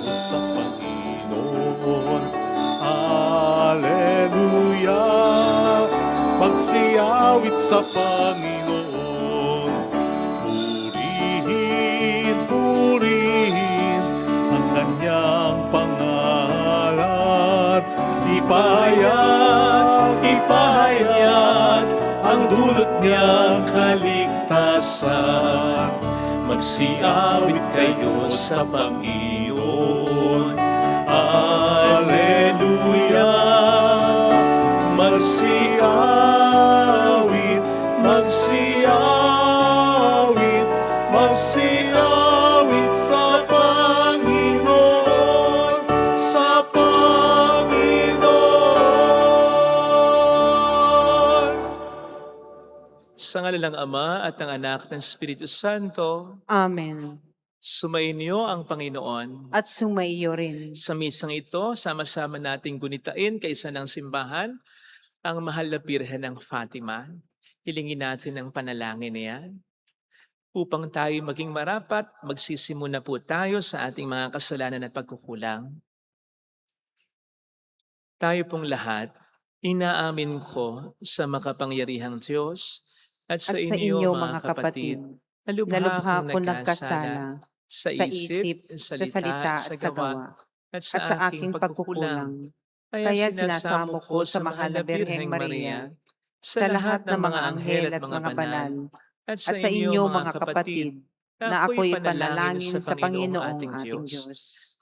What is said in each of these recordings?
sa Panginoon. Alleluia, magsiyawit sa Panginoon. Purihin, purihin ang kanyang pangalan. Ipahayag, ipahayag ang dulot niyang kaligtasan. Magsiyawit kayo sa Panginoon. Alleluia, magsiyawit, magsiyawit, magsiyawit sa Panginoon, sa Panginoon. Sa ngalan ng Ama at ng Anak at ng Espiritu Santo, Amen. sumainyo ang Panginoon. At sumaiyo rin. Sa misang ito, sama-sama nating gunitain kaysa ng simbahan ang mahal na Birhen ng Fatima. Hilingin natin ang panalangin niya. Upang tayo maging marapat, magsisimula po tayo sa ating mga kasalanan at pagkukulang. Tayo pong lahat, inaamin ko sa makapangyarihang Diyos at sa inyo mga kapatid, na lubha akong nagkasala sa isip, sa salita, sa gawa, at sa aking pagkukulang. Kaya sinasamo ko sa mahal na Birheng Maria, sa lahat ng mga anghel at mga banal, at sa inyo mga kapatid, na ako'y panalangin sa Panginoong ating Diyos.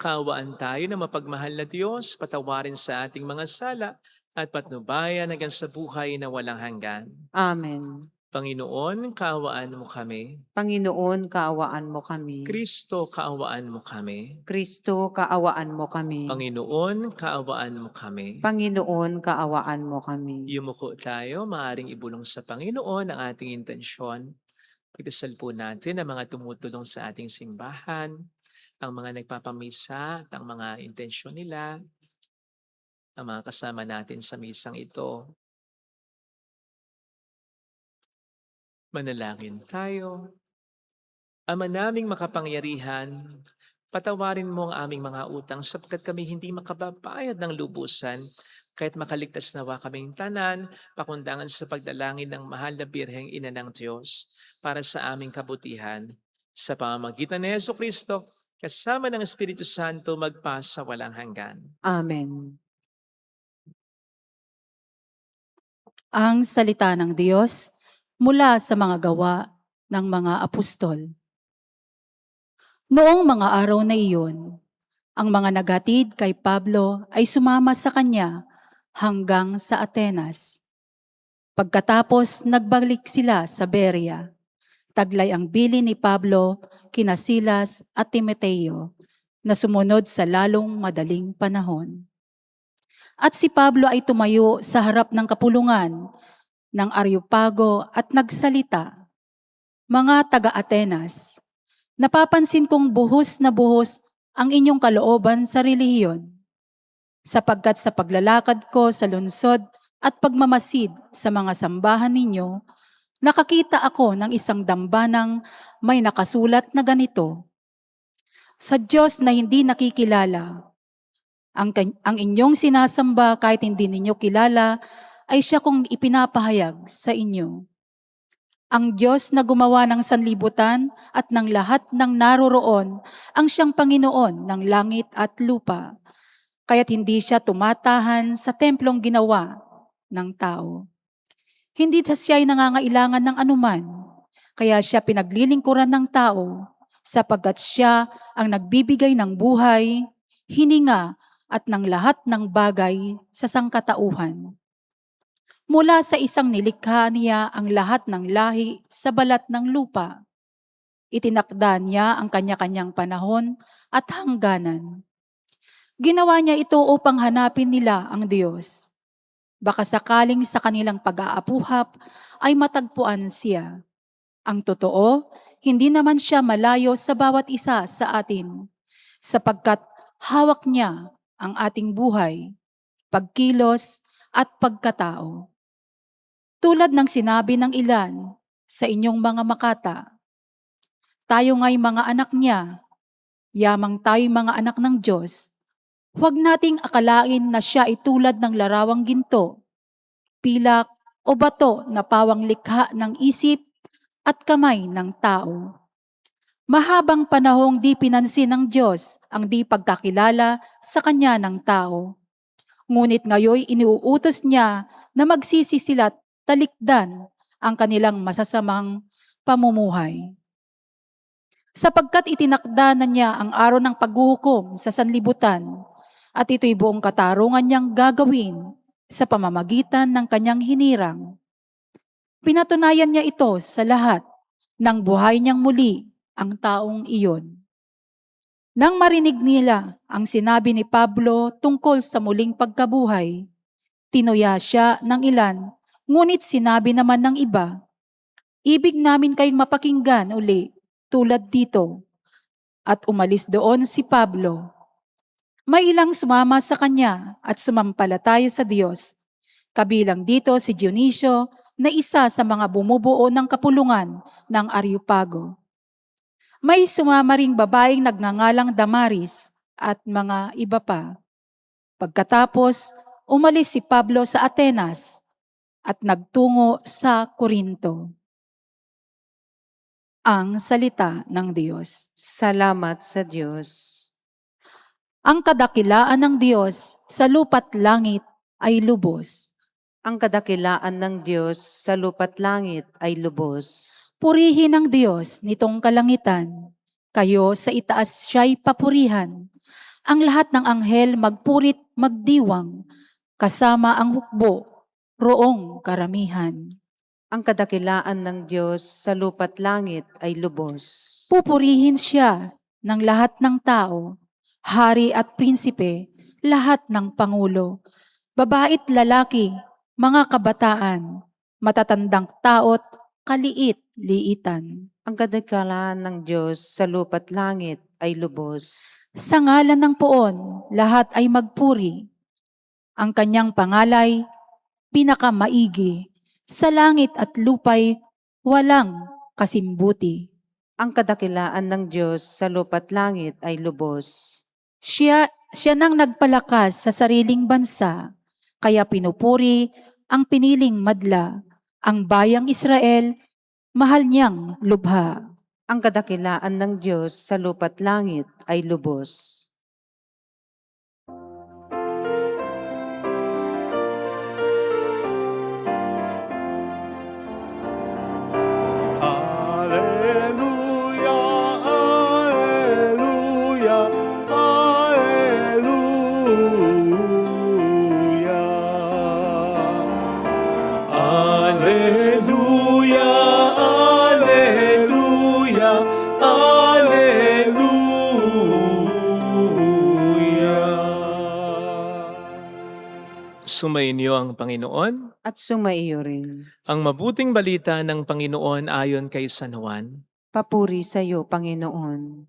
Kaawaan tayo na mapagmahal na Diyos, patawarin sa ating mga sala, at patnubayan hanggang sa buhay na walang hanggan. Amen. Panginoon, kaawaan mo kami. Panginoon, kaawaan mo kami. Kristo, kaawaan mo kami. Kristo, kaawaan mo kami. Panginoon, kaawaan mo kami. Panginoon, kaawaan mo kami. Yumuko tayo, maaaring ibulong sa Panginoon ang ating intensyon. Pagdasal po natin ang mga tumutulong sa ating simbahan, ang mga nagpapamisa at ang mga intensyon nila, ang mga kasama natin sa misang ito. Manalangin tayo. Ama naming makapangyarihan, patawarin mo ang aming mga utang sapagkat kami hindi makababayad ng lubusan, kahit makaligtas nawa kaming tanan, pakundangan sa pagdalangin ng mahal na Birheng Ina ng Diyos, para sa aming kabutihan. Sa pamamagitan ni Jesucristo, kasama ng Espiritu Santo, magpa sa walang hanggan. Amen. Ang salita ng Diyos mula sa mga gawa ng mga apostol. Noong mga araw na iyon, ang mga naghatid kay Pablo ay sumama sa kanya hanggang sa Atenas. Pagkatapos nagbalik sila sa Berea, taglay ang bilin ni Pablo kina Silas at Timoteo na sumunod sa lalong madaling panahon. At si Pablo ay tumayo sa harap ng kapulungan ng Areopago at nagsalita, "Mga taga-Atenas, napapansin kong buhos na buhos ang inyong kalooban sa relihiyon, sapagkat sa paglalakad ko sa lungsod at pagmamasid sa mga sambahan ninyo, nakakita ako ng isang dambanang may nakasulat na ganito, sa Diyos na hindi nakikilala. Ang inyong sinasamba kahit hindi ninyo kilala ay siya kung ipinapahayag sa inyo. Ang Diyos na gumawa ng sanlibutan at ng lahat ng naroroon ang siyang Panginoon ng langit at lupa, kaya't hindi siya tumatahan sa templong ginawa ng tao. Hindi siya ay nangangailangan ng anuman, kaya siya pinaglilingkuran ng tao, sapagkat siya ang nagbibigay ng buhay, hininga at ng lahat ng bagay sa sangkatauhan. Mula sa isang nilikha niya ang lahat ng lahi sa balat ng lupa. Itinakda niya ang kanya-kanyang panahon at hangganan. Ginawa niya ito upang hanapin nila ang Diyos. Baka sakaling sa kanilang pag-aapuhap ay matagpuan siya. Ang totoo, hindi naman siya malayo sa bawat isa sa atin, sapagkat hawak niya ang ating buhay, pagkilos at pagkatao. Tulad ng sinabi ng ilan sa inyong mga makata, tayo nga'y mga anak niya, Yamang tayo'y mga anak ng Diyos, huwag nating akalain na siya ay tulad ng larawang ginto, pilak o bato na pawang likha ng isip at kamay ng tao. Mahabang panahong di pinansin ng Diyos ang di pagkakilala sa Kanya ng tao. Ngunit ngayoy iniuutos niya na magsisi sila't talikdan ang kanilang masasamang pamumuhay. Sapagkat itinakda na niya ang araw ng paghuhukom sa sanlibutan at ito'y buong katarungan niyang gagawin sa pamamagitan ng kanyang hinirang. Pinatunayan niya ito sa lahat ng buhay niyang muli ang taong iyon. Nang marinig nila ang sinabi ni Pablo tungkol sa muling pagkabuhay, tinuya siya ng ilan, ngunit sinabi naman ng iba, "Ibig namin kayong mapakinggan uli tulad dito." At umalis doon si Pablo. May ilang sumama sa kanya at sumampalataya sa Diyos. Kabilang dito si Dionisio na isa sa mga bumubuo ng kapulungan ng Areopago. May sumama ring babaeng nagngangalang Damaris at mga iba pa. Pagkatapos, umalis si Pablo sa Atenas at nagtungo sa Corinto. Ang salita ng Diyos. Salamat sa Diyos. Ang kadakilaan ng Diyos sa lupa't langit ay lubos. Ang kadakilaan ng Diyos sa lupa't langit ay lubos. Purihin ang Diyos nitong kalangitan. Kayo sa itaas siya'y papurihan. Ang lahat ng anghel magpurit magdiwang, kasama ang hukbo, roong karamihan. Ang kadakilaan ng Diyos sa lupa't langit ay lubos. Pupurihin siya ng lahat ng tao, hari at prinsipe, lahat ng pangulo, babae't lalaki, mga kabataan, matatandang tao't kaliit-liitan. Ang kadakilaan ng Diyos sa lupa't langit ay lubos. Sa ngalan ng Poon, lahat ay magpuri. Ang kanyang pangalay, pinakamaigi. Sa langit at lupa'y walang kasimbuti. Ang kadakilaan ng Diyos sa lupa't langit ay lubos. Siya nang nagpalakas sa sariling bansa, kaya pinupuri ang piniling madla. Ang bayang Israel, mahal niyang lubha. Ang kadakilaan ng Diyos sa lupa't langit ay lubos. Alleluia, alleluia, alleluia. Alleluia, alleluia, alleluia. Sumainyo ang Panginoon. At sumaiyo rin. Ang mabuting balita ng Panginoon ayon kay San Juan. Papuri sa iyo, Panginoon.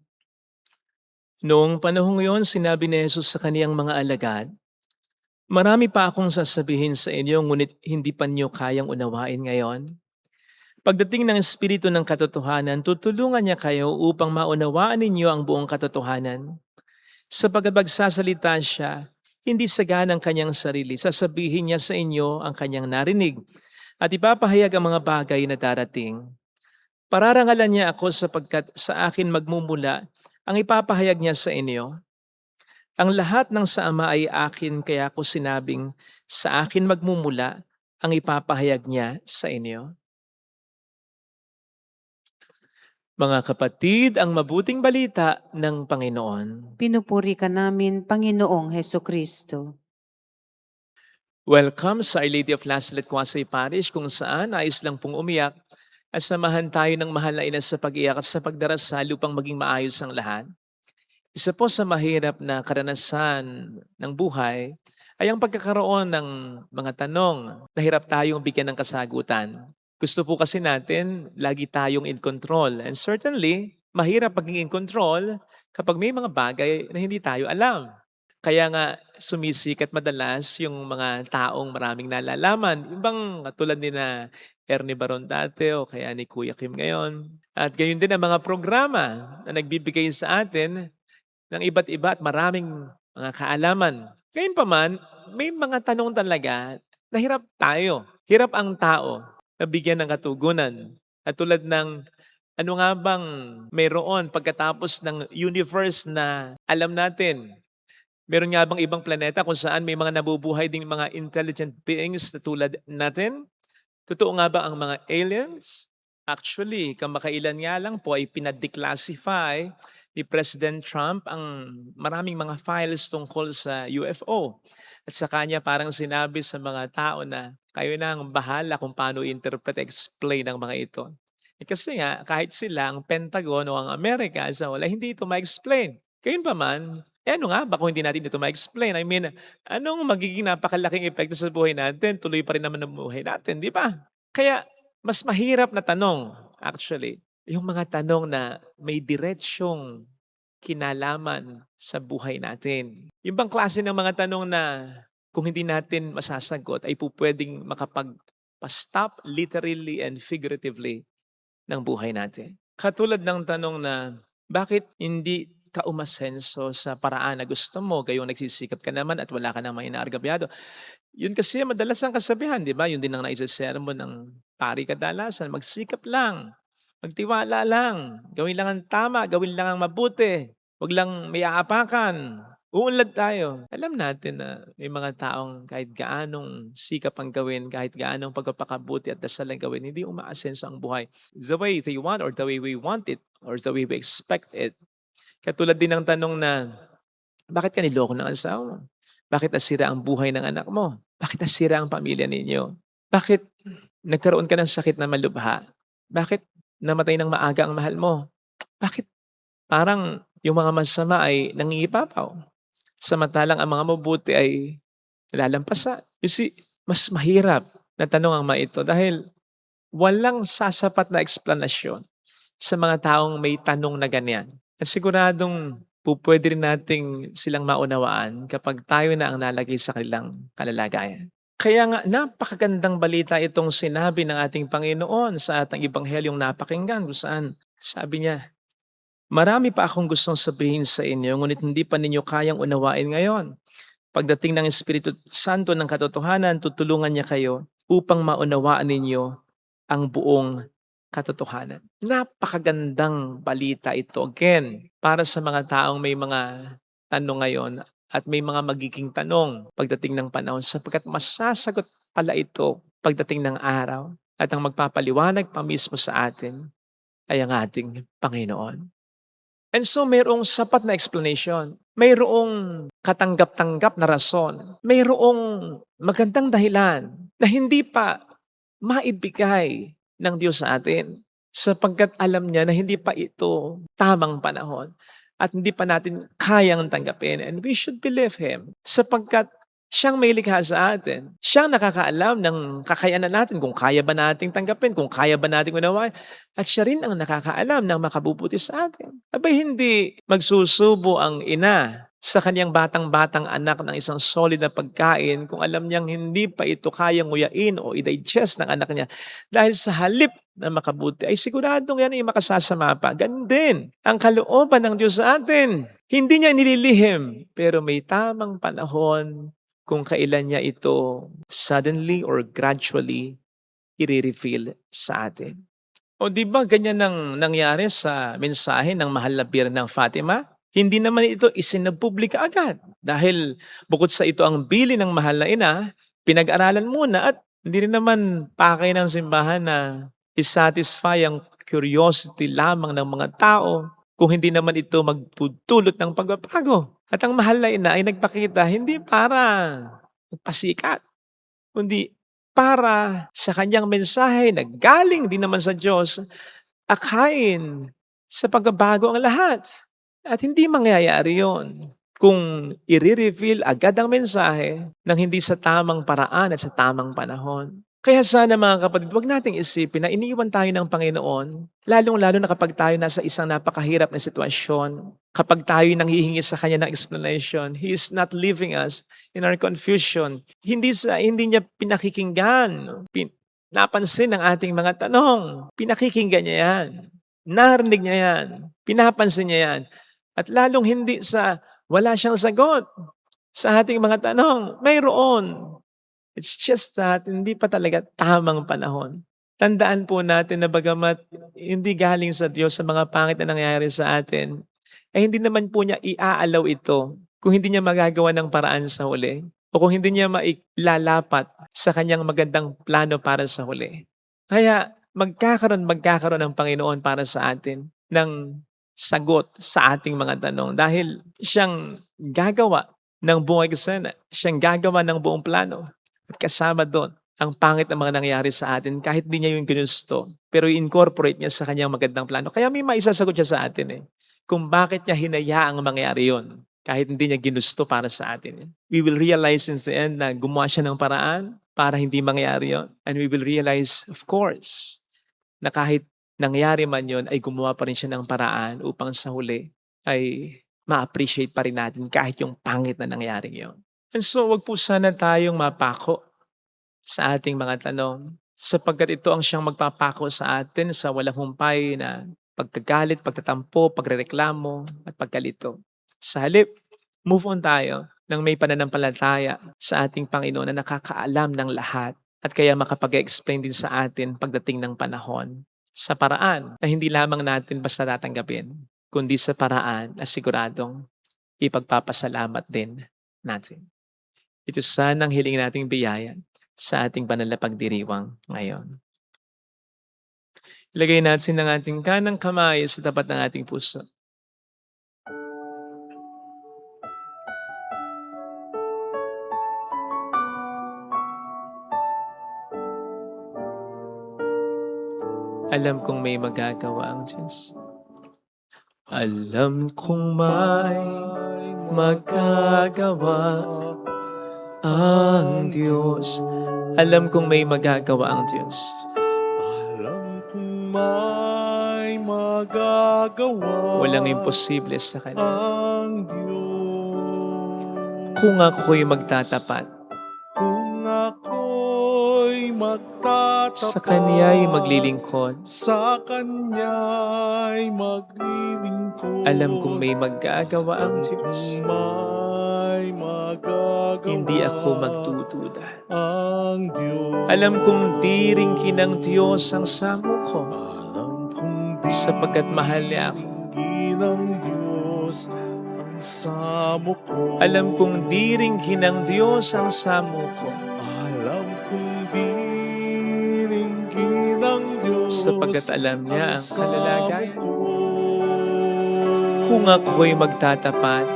Noong panahong iyon, sinabi ni Jesus sa kaniyang mga alagad, "Marami pa akong sasabihin sa inyo, ngunit hindi pa niyo kayang unawain ngayon. Pagdating ng Espiritu ng Katotohanan, tutulungan niya kayo upang maunawaan ninyo ang buong katotohanan. Sapagkat magsasalita siya, hindi sagana ang kanyang sarili, sasabihin niya sa inyo ang kanyang narinig at ipapahayag ang mga bagay na darating. Pararangalan niya ako sapagkat sa akin magmumula ang ipapahayag niya sa inyo. Ang lahat ng sa Ama ay akin, kaya ako sinabing sa akin magmumula ang ipapahayag niya sa inyo." Mga kapatid, ang mabuting balita ng Panginoon. Pinupuri ka namin, Panginoong Hesukristo. Welcome sa Our Lady of Lazaret Quasay Parish, kung saan nais lang pong umiyak at samahan tayo ng mahal na ina sa pag-iyak at sa pagdarasal upang maging maayos ang lahat. Isa po sa mahirap na karanasan ng buhay ay ang pagkakaroon ng mga tanong na hirap tayong bigyan ng kasagutan. Gusto po kasi natin lagi tayong in control, and certainly mahirap maging in control kapag may mga bagay na hindi tayo alam. Kaya nga sumisikat madalas yung mga taong maraming nalalaman. Yung bang katulad ni na Ernie Baron dati o kaya ni Kuya Kim ngayon. At gayon din ang mga programa na nagbibigay sa atin ng iba't iba at maraming mga kaalaman. Gayunpaman, may mga tanong talaga na hirap tayo. Hirap ang tao na bigyan ng katugunan. At tulad ng ano nga bang mayroon pagkatapos ng universe na alam natin? Meron nga bang ibang planeta kung saan may mga nabubuhay ding mga intelligent beings na tulad natin? Totoo nga ba ang mga aliens? Actually, kamakailan nga lang po ay pinadeclassify ni President Trump ang maraming mga files tungkol sa UFO. At sa kanya parang sinabi sa mga tao na kayo na ang bahala kung paano interpret, explain ang mga ito. Kasi nga, kahit sila, ang Pentagon o ang Amerika, sa wala, hindi ito ma-explain. Kayun pa man, ano nga ba kung hindi natin ito ma-explain? I mean, anong magiging napakalaking epekto sa buhay natin? Tuloy pa rin naman ang buhay natin, di ba? Kaya, mas mahirap na tanong, actually, yung mga tanong na may diretsyong kinalaman sa buhay natin. Yung bang klase ng mga tanong na kung hindi natin masasagot ay po pwedeng makapag-stop literally and figuratively ng buhay natin. Katulad ng tanong na bakit hindi ka umasenso sa paraan na gusto mo, gayong nagsisikap ka naman at wala ka namang inaargabyado. Yun kasi madalas ang kasabihan, di ba? Yun din ang naisasermon ng pari kadalasan. Magsikap lang. Magtiwala lang. Gawin lang ang tama. Gawin lang ang mabuti. Huwag lang may aapakan. Uunlad tayo. Alam natin na may mga taong kahit gaanong sikap ang gawin, kahit gaanong pagpapakabuti at dasal ang gawin, hindi umaasenso ang buhay the way they want or the way we want it or the way we expect it. Katulad din ng tanong na, bakit ka niloko ng asawa? Bakit nasira ang buhay ng anak mo? Bakit nasira ang pamilya ninyo? Bakit nagkaroon ka ng sakit na malubha? Bakit namatay ng maaga ang mahal mo? Bakit parang yung mga masama ay nangingipapaw? Samantalang ang mga mabuti ay nalalampasan. You see, mas mahirap na tanong ang mga ito dahil walang sasapat na eksplanasyon sa mga taong may tanong na ganyan. At siguradong pwede rin nating silang maunawaan kapag tayo na ang nalagay sa kanilang kalalagayan. Kaya nga, napakagandang balita itong sinabi ng ating Panginoon sa ating Ibanghelyong napakinggan kung saan sabi niya, marami pa akong gustong sabihin sa inyo, ngunit hindi pa ninyo kayang unawain ngayon. Pagdating ng Espiritu Santo ng katotohanan, tutulungan niya kayo upang maunawaan ninyo ang buong katotohanan. Napakagandang balita ito again para sa mga taong may mga tanong ngayon at may mga magiging tanong pagdating ng panahon sapagkat masasagot pala ito pagdating ng araw at ang magpapaliwanag pa mismo sa atin ay ang ating Panginoon. And so mayroong sapat na explanation, mayroong katanggap-tanggap na rason, mayroong magandang dahilan na hindi pa maibigay ng Diyos sa atin sapagkat alam niya na hindi pa ito tamang panahon at hindi pa natin kayang tanggapin. And we should believe Him sapagkat siyang may likha sa atin. Siyang nakakaalam ng kakayanan natin kung kaya ba nating tanggapin, kung kaya ba nating unawain. At siya rin ang nakakaalam ng makabubuti sa atin. Abay hindi magsusubo ang ina sa kanyang batang-batang anak ng isang solid na pagkain kung alam niyang hindi pa ito kayang nguyain o i-digest ng anak niya. Dahil sa halip na makabuti ay siguradong yan ay makasasama pa. Ganun din ang kalooban ng Diyos sa atin. Hindi niya nililihim, pero may tamang panahon kung kailan niya ito suddenly or gradually i-reveal sa atin. O di ba ganyan ang nangyari sa mensahe ng mahal na Birhen ng Fatima? Hindi naman ito isinapublika agad. Dahil bukod sa ito ang bili ng mahal na ina, pinag-aralan muna at hindi rin naman pakay ng simbahan na isatisfy ang curiosity lamang ng mga tao kung hindi naman ito magtutulot ng pagbabago. At ang mahal na ina ay nagpakita hindi para magpasikat, kundi para sa kanyang mensahe na galing din naman sa Diyos, akayin sa pagbabago ang lahat. At hindi mangyayari yon kung i-reveal agad ang mensahe ng hindi sa tamang paraan at sa tamang panahon. Kaya sana mga kapatid, huwag nating isipin na iniiwan tayo ng Panginoon, lalong-lalo na kapag tayo nasa isang napakahirap na sitwasyon. Kapag tayo nanghihingi sa Kanya ng explanation, He is not leaving us in our confusion. Hindi niya pinakikinggan, napansin ang ating mga tanong. Pinakikinggan niya yan. Narinig niya yan. Pinapansin niya yan. At lalong hindi sa wala siyang sagot sa ating mga tanong. Mayroon. It's just that hindi pa talaga tamang panahon. Tandaan po natin na bagamat hindi galing sa Diyos sa mga pangit na nangyayari sa atin, ay hindi naman po niya iaalaw ito kung hindi niya magagawa ng paraan sa huli o kung hindi niya mailalapat sa kanyang magandang plano para sa huli. Kaya magkakaroon ng Panginoon para sa atin ng sagot sa ating mga tanong dahil siyang gagawa ng buong eksena, siyang gagawa ng buong plano. At kasama doon ang pangit na mga nangyari sa atin kahit di niya yung ginusto. Pero i-incorporate niya sa kanyang magandang plano. Kaya may maisasagot siya sa atin kung bakit niya hinayaang mangyari yon kahit hindi niya ginusto para sa atin. We will realize in the end na gumawa siya ng paraan para hindi mangyari yon. And we will realize, of course, na kahit nangyari man yon ay gumawa pa rin siya ng paraan upang sa huli ay ma-appreciate pa rin natin kahit yung pangit na nangyari yon. And so, wag po sana tayong mapako sa ating mga tanong sapagkat ito ang siyang magpapako sa atin sa walang humpay na pagkagalit, pagtatampo, pagrereklamo, at pagkalito. Sa halip, move on tayo nang may pananampalataya sa ating Panginoon na nakakaalam ng lahat at kaya makapag-explain din sa atin pagdating ng panahon sa paraan na hindi lamang natin basta tatanggapin, kundi sa paraan na siguradong ipagpapasalamat din natin. Ito sana ang hiling nating biyaya sa ating banal na pagdiriwang ngayon. Ilagay natin ang ating kanang kamay sa tapat ng ating puso. Alam kong may magagawa ang Diyos. Alam kong may magagawa ang Diyos. Alam kong may magagawa ang Diyos. Alam kong may magagawa Walang imposible sa Kanya. ang Diyos. Kung ako'y magtatapat, Kung ako'y magtatapat sa Kanya'y maglilingkod, sa Kanya'y maglilingkod. alam kong may magagawa ang Diyos. May magagawa Hindi ako magtutuda. ang Diyos. Alam kong di rin kinang Diyos ang samo ko, Alam kong di sapagkat mahal niya ako. ng Diyos ang samo ko. Alam kong di rin kinang Diyos ang samo ko, Alam kong di rin ng Diyos sapagkat alam niya ang samo kalalagayan. ko. Kung ako'y magtatapat,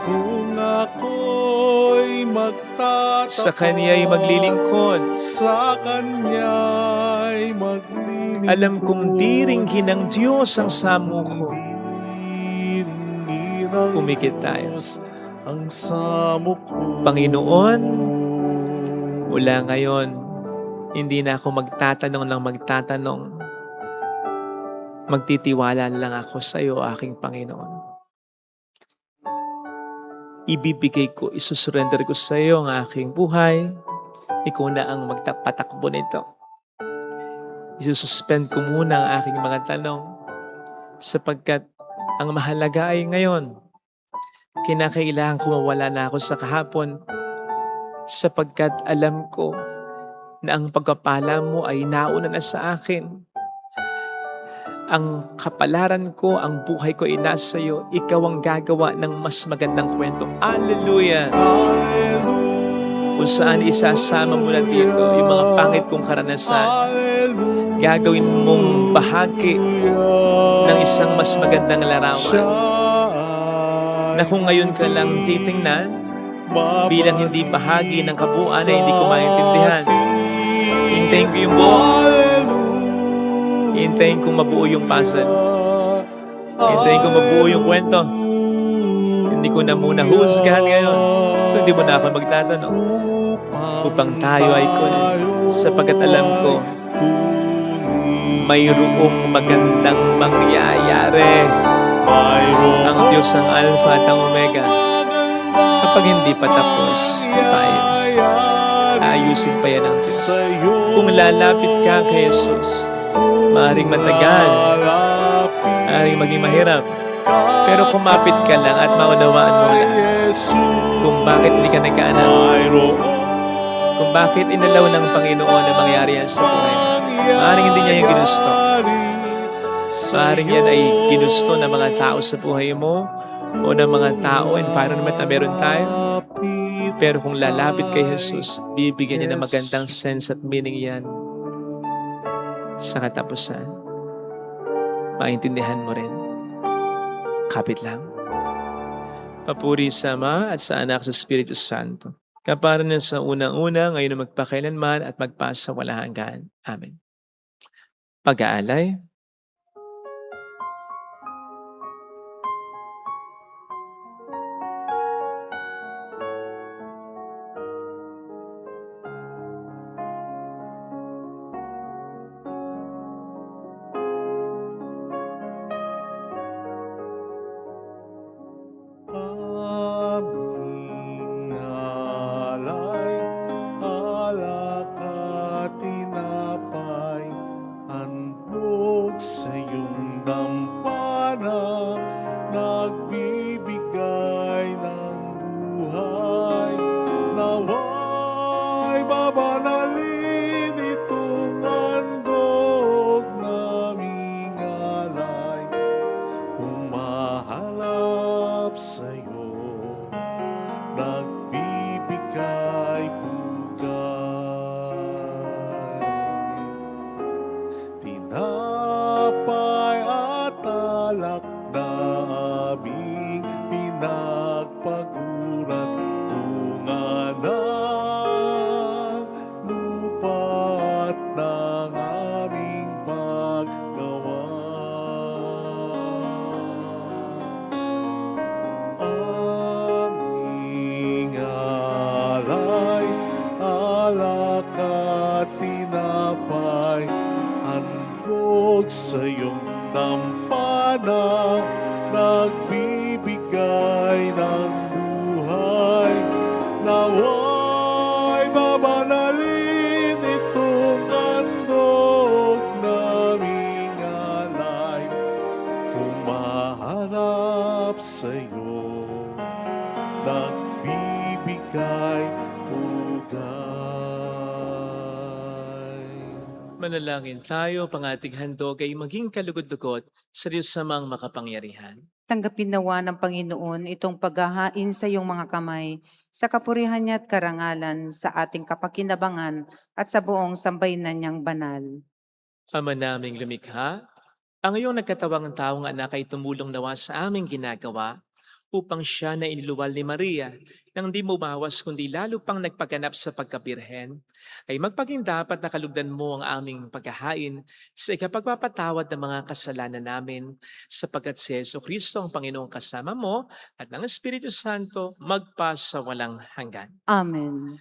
Kung ako'y magtatapat sa Kanya'y maglilingkod, sa Kanya'y maglilingkod. alam kong di rin kinang Diyos ang samo ko. Pumikit tayo. Ang samo ko. Panginoon, mula ngayon, hindi na ako magtatanong ng magtatanong. Magtitiwala lang ako sa iyo, aking Panginoon. Ibibigay ko, isusurrender ko sa iyo ang aking buhay. Ikaw na ang magpatakbo nito. Isususpend ko muna ang aking mga tanong sapagkat ang mahalaga ay ngayon. Kinakailangan ko mawala na ako sa kahapon sapagkat alam ko na ang pagpapala mo ay nauna na sa akin. Ang kapalaran ko, ang buhay ko ay nasa iyo. Ikaw ang gagawa ng mas magandang kwento. Hallelujah! Kung saan isasama mo na dito yung mga pangit kong karanasan, gagawin mong bahagi ng isang mas magandang larawan na kung ngayon ka lang titingnan bilang hindi bahagi ng kabuuan na hindi ko maintindihan. Hintayin ko yung buo. Hintayin kong mabuo yung puzzle. Hintayin kong mabuo yung kwento. Hindi ko na muna husgahan ngayon. So hindi mo na ako magtatanong upang tayo ay kunin. Sapagkat alam ko, mayroong magandang mangyayari. Ang Diyos ang Alpha at ang Omega. Kapag hindi pa tapos, tayo. Ayusin pa yan ang Diyos. Kung lalapit ka kay Jesus, maaaring matagal, maaaring maging mahirap, Pero kumapit ka lang at maunawaan mo lang kung bakit hindi ka nagkaanak. Kung bakit inalaw ng Panginoon na mangyari yan sa buhay mo. Maaaring hindi niya yung ginusto. Maaaring yan ay ginusto ng mga tao sa buhay mo o ng mga tao, environment na meron tayo. Pero kung lalapit kay Jesus, bibigyan niya ng magandang sense at meaning yan sa katapusan. Maintindihan mo rin. Kapit lang. Papuri sa Ama at sa Anak sa Espiritu Santo. Kapara na sa unang-una, ngayon na magpakailanman at magpasa walang hanggan. Amen. Pag-aalay. Aming alay, alak at tinapay, handog sa iyong dampana, nagbibigay ng buhay. Nawa'y babanalin itong handog naming alay, humaharap sa'yo, nagbibigay pugay. Tinapay at alak na aming pinagpaguran, bunga ng lupa at ng aming paggawa. Aming alay, alak at tinapay, handog sa iyong dampana, nagbibigay ng buhay. Nawa'y babanalin itong handog naming alay, humaharap sa'yo, nagbibigay pugay. Manalangin tayo, pangating handog ay maging kalugod-lugod sa Diyos samang makapangyarihan. Tanggapin nawa ng Panginoon itong paghahain sa iyong mga kamay, sa kapurihan niya at karangalan, sa ating kapakinabangan at sa buong sambayanan niyang banal. Ama naming lumikha, ang iyong nagkatawang taong anak ay tumulong nawa sa aming ginagawa upang siya na iniluwal ni Maria nang di mumawas kundi lalo pang nagpaganap sa pagkabirhen, ay magpaging dapat nakalugdan mo ang aming paghahain sa ikapagpapatawad ng mga kasalanan namin, sapagkat si Jesucristo ang Panginoong kasama mo at ng Espiritu Santo magpa sa walang hanggan. Amen.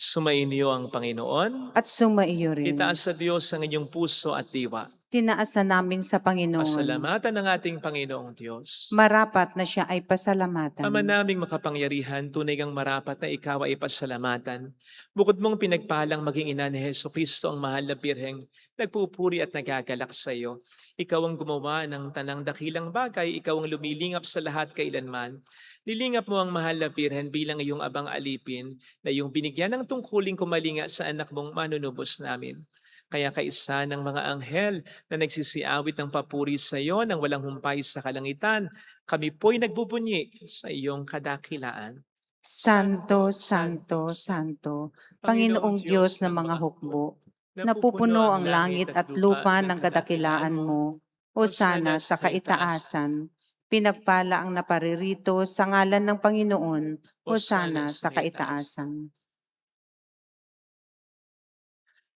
Sumainyo ang Panginoon. At sumaiyo rin. Itaas sa Diyos ang inyong puso at diwa. Tinaasan namin sa Panginoon. Pasalamatan ng ating Panginoong Diyos. Marapat na siya ay pasalamatan. Ama naming makapangyarihan, tunay kang marapat na ikaw ay pasalamatan. Bukod mong pinagpalang maging ina ni Jesucristo ang mahal na birheng, nagpupuri at nagagalak sa iyo. Ikaw ang gumawa ng tanang dakilang bagay, ikaw ang lumilingap sa lahat kailanman. Nilingap mo ang mahal na birhen bilang iyong abang alipin na iyong binigyan ng tungkuling kumalinga sa anak mong manunubos namin. Kaya kaisa ng mga anghel na nagsisiawit ng papuri sa iyo nang walang humpay sa kalangitan, kami po'y nagbubunyi sa iyong kadakilaan. Santo, Santo, Santo, Panginoong Diyos ng mga hukbo, napupuno ang langit at lupa ng kadakilaan mo. Hosana sa kaitaasan. Pinagpala ang naparirito sa ngalan ng Panginoon. Hosana sa kaitaasan.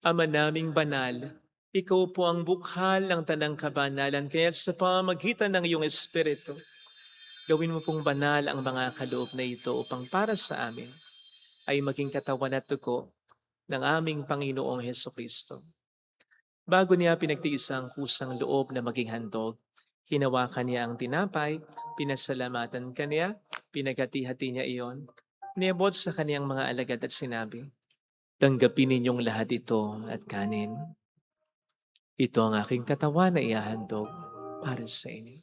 Ama naming banal, ikaw po ang bukhal ng tanang kabanalan, kaya sa pamamagitan ng iyong Espiritu, gawin mo pong banal ang mga kaloob na ito upang para sa amin ay maging katawan at dugo ng aming Panginoong Hesukristo. Bago niya pinagtiis ang kusang loob na maging handog, hinawakan niya ang tinapay, pinasalamatan kaniya, pinaghati-hati niya iyon, niabot sa kaniyang mga alagad at sinabi, "Tanggapin ninyong lahat ito at kanin. Ito ang aking katawan na ihahandog para sa inyo."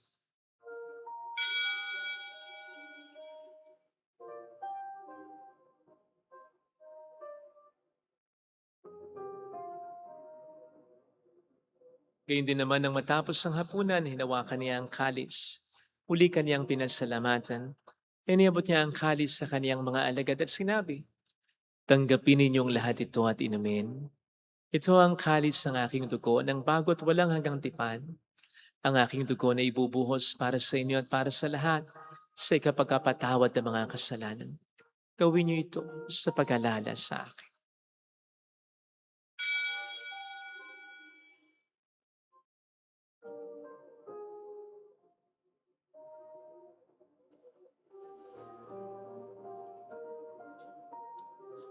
Gayun din naman nang matapos ang hapunan, hinawakan niya ang kalis. Muli kaniyang pinasalamatan. Iniabot niya ang kalis sa kaniyang mga alagad at sinabi, "Tanggapin ninyong lahat ito at inumin. Ito ang kalis ng aking dugo ng bago't walang hanggang tipan. Ang aking dugo na ibubuhos para sa inyo at para sa lahat sa ikapagkapatawad ng mga kasalanan. Gawin niyo ito sa pag-alala sa akin."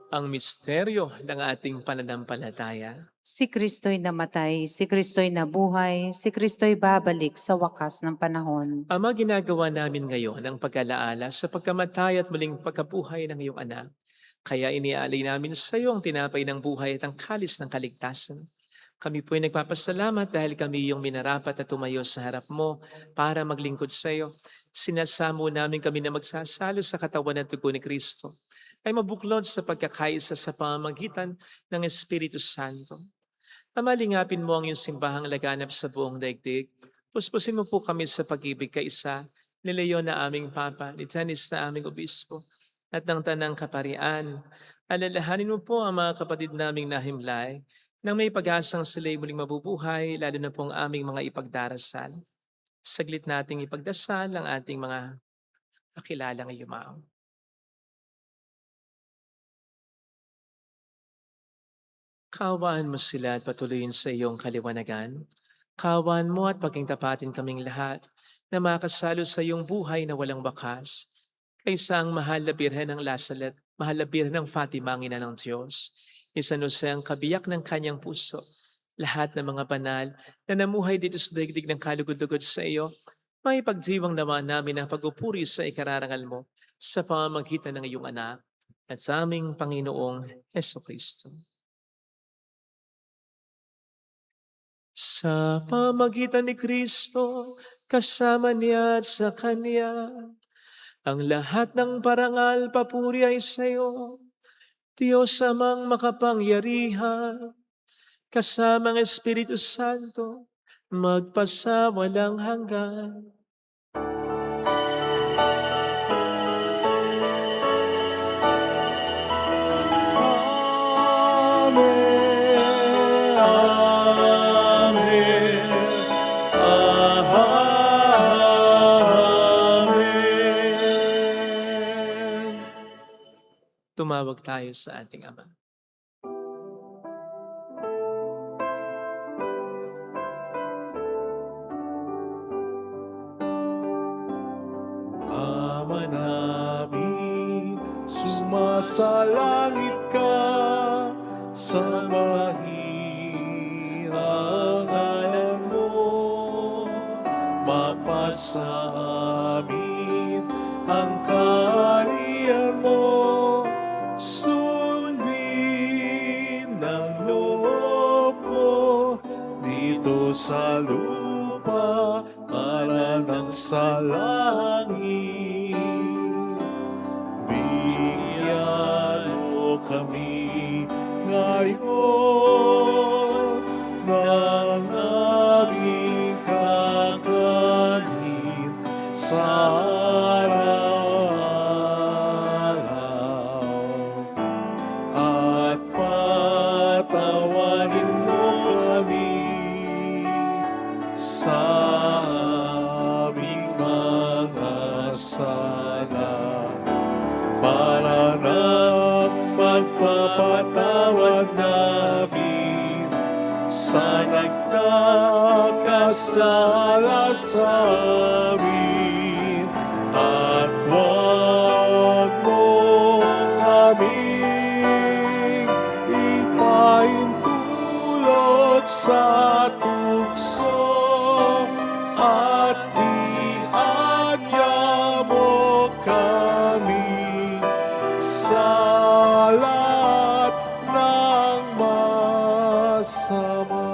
Ang misteryo ng ating pananampalataya. Si Kristo'y namatay, si Kristo'y nabuhay, si Kristo'y babalik sa wakas ng panahon. Ama, ginagawa namin ngayon ang pag-alaala sa pagkamatay at muling pagkabuhay ng iyong anak. Kaya iniaalay namin sa iyo ang tinapay ng buhay at ang kalis ng kaligtasan. Kami po'y nagpapasalamat dahil kami iyong minarapat at tumayo sa harap mo para maglingkod sa iyo. Sinasamo namin kami na magsasalo sa katawan at dugo ni Kristo ay mabuklod sa pagkakaisa sa pamamagitan ng Espiritu Santo. Ama, lingapin mo ang iyong simbahang laganap sa buong daigdig. Puspusin mo po kami sa pag-ibig kaisa ni Leon na aming Papa, ni Tanis na aming Obispo, at ng Tanang Kaparian. Alalahanin mo po ang mga kapatid naming nahimlay nang may pag-asang sila'y muling mabubuhay, lalo na po ang aming mga ipagdarasal. Saglit nating ipagdasal ang ating mga kakilalang yumao. Kaawaan mo sila at patuloyin sa iyong kaliwanagan. Kaawaan mo at paging tapatin kaming lahat na makasalo sa iyong buhay na walang bakas. Kaysa ang mahal na birhen ng Lasalet, mahal na birhen ng Fatima, ang ina ng Diyos. Isa no ang kabiyak ng kanyang puso. Lahat ng mga banal na namuhay dito sa daigdig ng kalugod-lugod sa iyo, may pagdiwang naman namin ang pagpupuri sa ikararangal mo sa pamamagitan ng iyong anak at sa aming Panginoong Heso Kristo. Sa pamagitan ni Kristo, kasama niya at sa Kanya, ang lahat ng parangal papuri ay sa iyo, Diyos amang makapangyarihan, kasama ang Espiritu Santo, magpasawalang hanggan. Amen. Amen. Amen. Tumawag tayo sa ating Ama. Ama namin, sumasalangit ka, sambahin ang ngalan mo, mapasa amin ang kaharian mo, sundin ang loob mo dito sa lupa para ng sa langit. Bigyan mo kami ngayon ng aming kakanin sa araw-araw. At patawarin mo kami sa aming mga sala para ng pagpapatawad namin sa nagkakasala sa amin. At huwag mo kaming ipahintulot sa tukso at iadya mo kami sa lahat ng masama.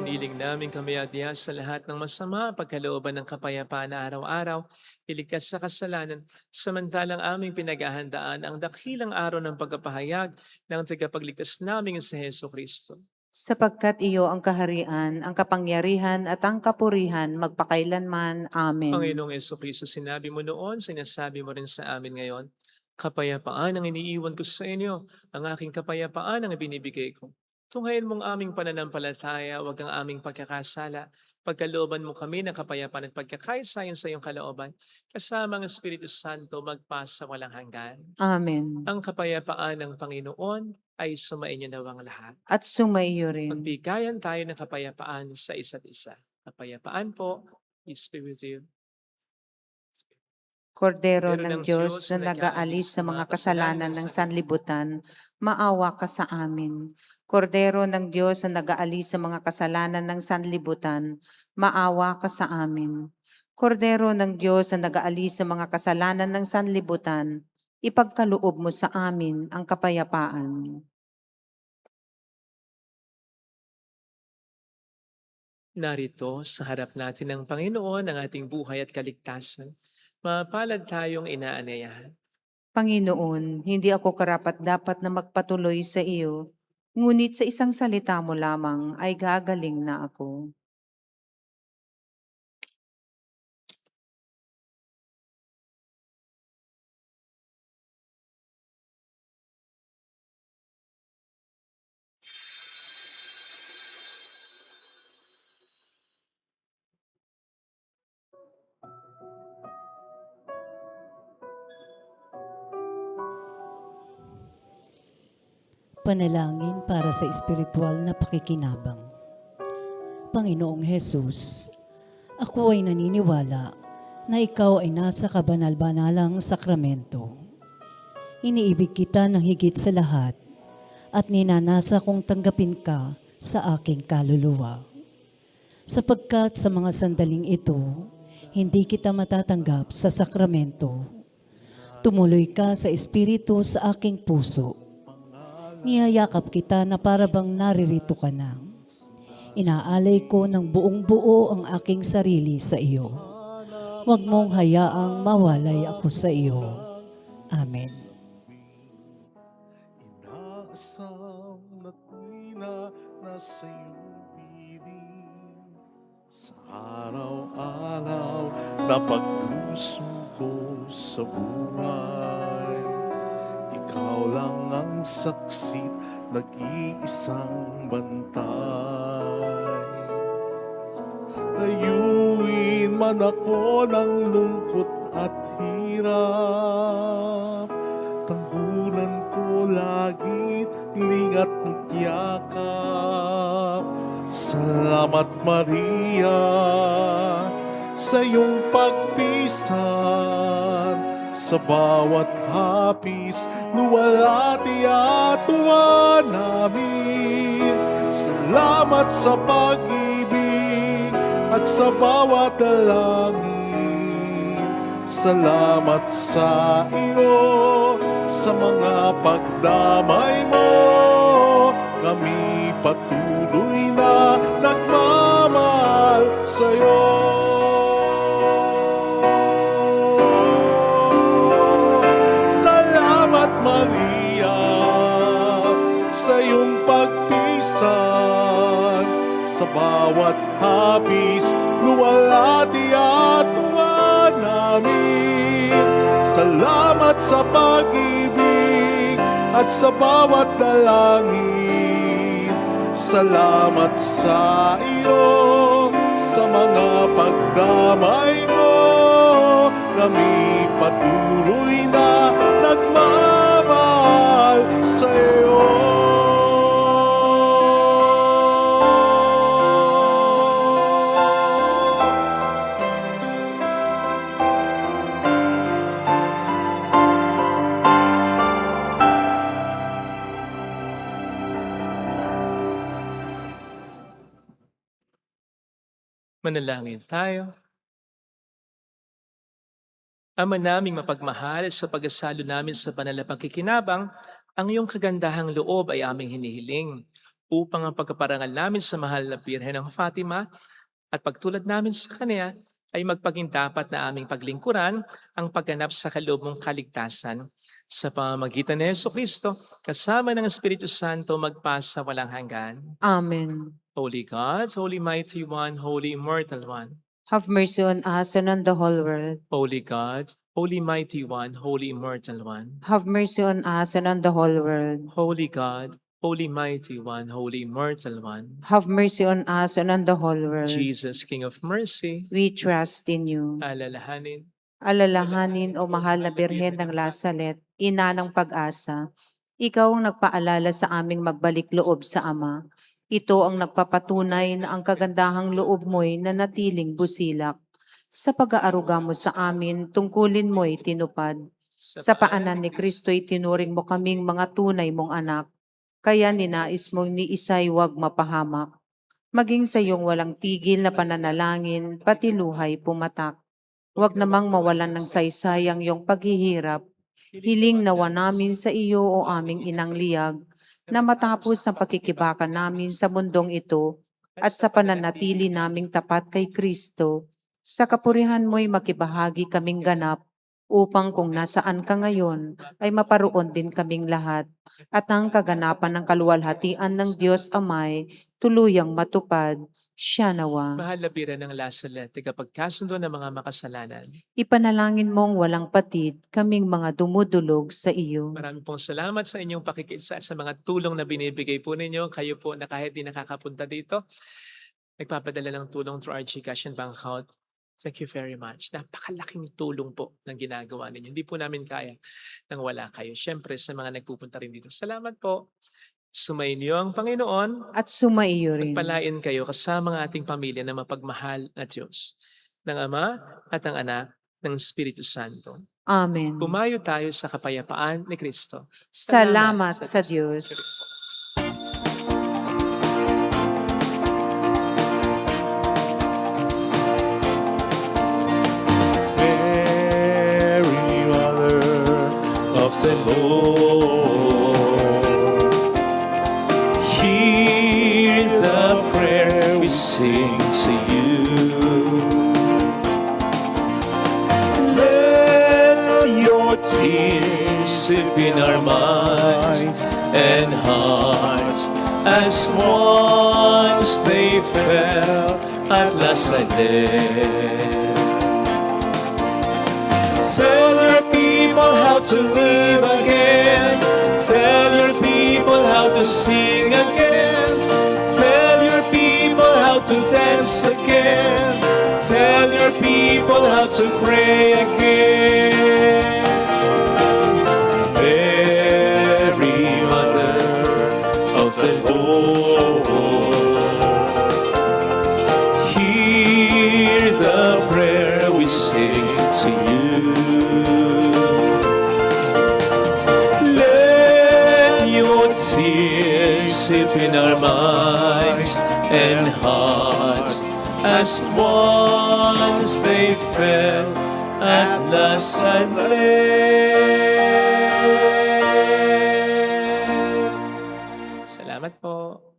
Iniling namin kami adya sa lahat ng masama, pagkalooban ng kapayapaan na araw-araw, iligtas sa kasalanan, samantalang aming pinaghahandaan ang dakilang araw ng pagkapahayag ng tagapagligtas namin sa Heso Kristo. Sapagkat iyo ang kaharian, ang kapangyarihan at ang kapurihan magpakailanman. Amen. Panginoong Jesucristo, sinabi mo noon, sinasabi mo rin sa amin ngayon, kapayapaan ang iniiwan ko sa inyo, ang aking kapayapaan ang ibinibigay ko. Tunghayin mong aming pananampalataya, wag ang aming pagkakasala. Pagkalooban mo kami ng kapayapaan at pagkakaisayan sa iyong kalooban, kasama ang Espiritu Santo magpasa walang hanggan. Amen. Ang kapayapaan ng Panginoon ay sumainyo nawang lahat. At sumaiyo rin. Magbigayan tayo ng kapayapaan sa isa't isa. Kapayapaan po, peace be with you. Kordero ng Diyos na nag-aalis sa mga kasalanan ng sanlibutan, maawa ka sa amin. Kordero ng Diyos na nag-aalis sa mga kasalanan ng sanlibutan, maawa ka sa amin. Kordero ng Diyos na nag-aalis sa mga kasalanan ng sanlibutan, ipagkaloob mo sa amin ang kapayapaan. Narito sa harap natin ng Panginoon ang ating buhay at kaligtasan. Mapalad tayong inaanyayahan. Panginoon, hindi ako karapat-dapat na magpatuloy sa iyo, ngunit sa isang salita mo lamang ay gagaling na ako. Panalangin para sa espiritual na pakikinabang. Panginoong Hesus, ako ay naniniwala na ikaw ay nasa kabanal-banalang sakramento. Iniibig kita ng higit sa lahat at ninanasa kong tanggapin ka sa aking kaluluwa. Sapagkat sa mga sandaling ito, hindi kita matatanggap sa sakramento. Tumuloy ka sa espiritu sa aking puso. Niyayakap kita na para bang naririto ka na. Inaalay ko ng buong buo ang aking sarili sa iyo. Huwag mong hayaang mawalay ako sa iyo. Amen. Inaasam na tuwina na sa'yo piling sa araw-araw na pagduso ko sa buhay. Ikaw lang ang saksit, nag-iisang bantay. Layuin man ako ng lungkot at hirap, tanggulan ko lagit lingat at yakap. Salamat Maria sa iyong pagpisan, sa bawat hapis, luwalhati at tuwa namin. Salamat sa pag-ibig at sa bawat dalangin. Salamat sa iyo, sa mga pagdamay mo. Kami patuloy na nagmamahal sa iyo. Maria, sa iyong pagpisan, sa bawat hapis, luwalhati at tuwa namin. Salamat sa pag-ibig at sa bawat dalangin. Salamat sa iyo, sa mga pagdamay mo. Kami patuloy na nagmamahal sa iyo. Manalangin tayo. Ama naming mapagmahal, sa pagkasalo namin sa banal na pagkikinabang, ang iyong kagandahang loob ay aming hinihiling upang ang pagkaparangal namin sa mahal na Birhen ng Fatima at pagtulad namin sa kanya ay magpaging dapat na aming paglingkuran ang pagganap sa kaloob mong kaligtasan. sa pamamagitan ni Jesucristo, kasama ng Espiritu Santo, magpasa walang hanggan. Amen. Holy God, Holy Mighty One, Holy Immortal One. Have mercy on us and on the whole world. Holy God, Holy Mighty One, Holy Immortal One. Have mercy on us and on the whole world. Holy God, Holy Mighty One, Holy Immortal One. Have mercy on us and on the whole world. Jesus, King of Mercy, We trust in you. alalahanin. Alalahanin, O mahal na Birhen ng Lasalet, ina ng pag-asa, ikaw ang nagpaalala sa aming magbalik loob sa Ama. Ito ang nagpapatunay na ang kagandahang loob mo'y nanatiling busilak. Sa pag-aaruga mo sa amin, tungkulin mo'y tinupad. Sa paanan ni Kristo'y tinuring mo kaming mga tunay mong anak. Kaya ninais mong ni isa'y huwag mapahamak. Maging sa iyong walang tigil na pananalangin, pati luhay pumatak. Huwag namang mawalan ng saysay ang iyong paghihirap. Hiling nawa namin sa iyo o aming inang liyag, na matapos ang pakikibaka namin sa mundong ito at sa pananatili naming tapat kay Kristo, sa kapurihan mo'y makibahagi kaming ganap, upang kung nasaan ka ngayon ay maparoon din kaming lahat, at ang kaganapan ng kaluwalhatian ng Diyos Amay tuluyang matupad. Siya nawa. Mahal na Birhen ng Lasalet, tagapagkasundo ng mga makasalanan. Ipanalangin mong walang patid kaming mga dumudulog sa iyo. Maraming pong salamat sa inyong pakikisa sa mga tulong na binibigay po ninyo. Kayo po na kahit di nakakapunta dito, nagpapadala ng tulong through our GCash and bank account. Thank you very much. Napakalaking tulong po ng ginagawa ninyo. Hindi po namin kaya nang wala kayo. Siyempre sa mga nagpupunta rin dito. Salamat po. Sumainyo ang Panginoon. At sumaiyo rin. Pagpalain kayo kasama ng ating pamilya na mapagmahal na Diyos, ng Ama at ng Anak, ng Espiritu Santo. Amen. Pumayo tayo sa kapayapaan ni Kristo. Salamat sa Diyos. Mary, Mother of the Lord, Here's the prayer we sing to you. Let your tears sip in our minds and hearts as once they fell at La Salette. Tell your people how to live again. Tell your people how to sing again. Tell your people how to dance again. Tell your people how to pray again. Mary, Mother of the Lord, hear the prayer we sing to you. Tears sip in our minds and hearts as once they fell at La Salette. Salamat po.